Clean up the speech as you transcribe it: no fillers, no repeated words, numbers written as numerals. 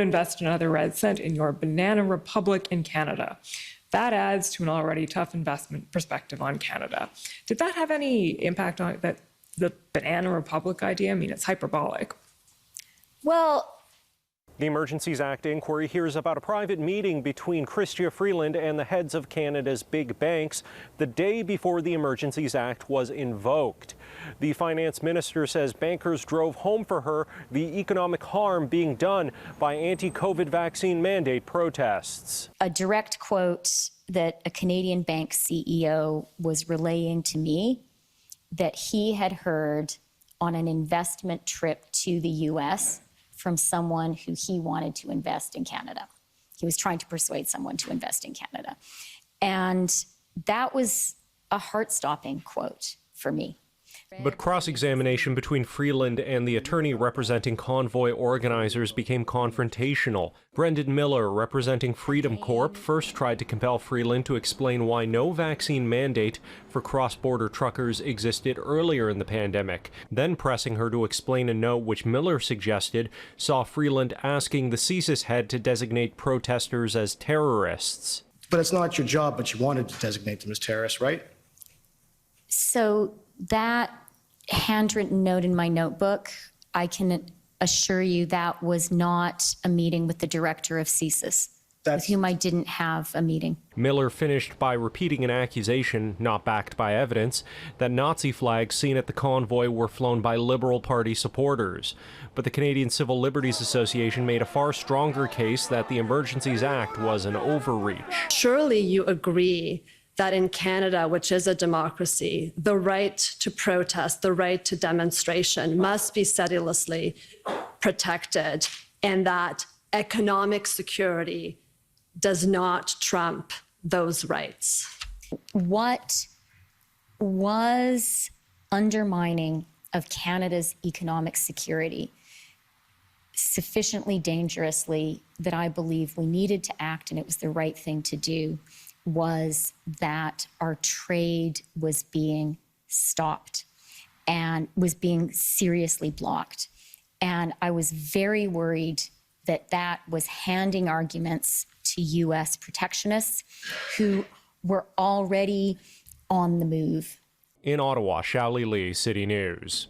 won't invest another red cent in your banana republic in Canada. That adds to an already tough investment perspective on Canada. Did that have any impact on the banana republic idea? I mean, it's hyperbolic. Well, the Emergencies Act inquiry hears about a private meeting between Chrystia Freeland and the heads of Canada's big banks the day before the Emergencies Act was invoked. The finance minister says bankers drove home for her the economic harm being done by anti-COVID vaccine mandate protests. a direct quote that a Canadian bank CEO was relaying to me that he had heard on an investment trip to the U.S. from someone who he wanted to invest in Canada. He was trying to persuade someone to invest in Canada. And that was a heart-stopping quote for me. But cross-examination between Freeland and the attorney representing convoy organizers became confrontational. Brendan Miller, representing Freedom Corp, first tried to compel Freeland to explain why no vaccine mandate for cross-border truckers existed earlier in the pandemic, then pressing her to explain a note which Miller suggested saw Freeland asking the CSIS head to designate protesters as terrorists. But it's not your job, but you wanted to designate them as terrorists, right? So that handwritten note in my notebook, I can assure you that was not a meeting with the director of CSIS, with whom I didn't have a meeting. Miller finished by repeating an accusation, not backed by evidence, that Nazi flags seen at the convoy were flown by Liberal Party supporters. But the Canadian Civil Liberties Association made a far stronger case that the Emergencies Act was an overreach. Surely you agree that in Canada, which is a democracy, the right to protest, the right to demonstration must be sedulously protected, and that economic security does not trump those rights. What was undermining of Canada's economic security sufficiently dangerously that I believe we needed to act, and it was the right thing to do, was that our trade was being stopped and was being seriously blocked. And I was very worried that that was handing arguments to U.S. protectionists who were already on the move. In Ottawa, Shally Lee, City News.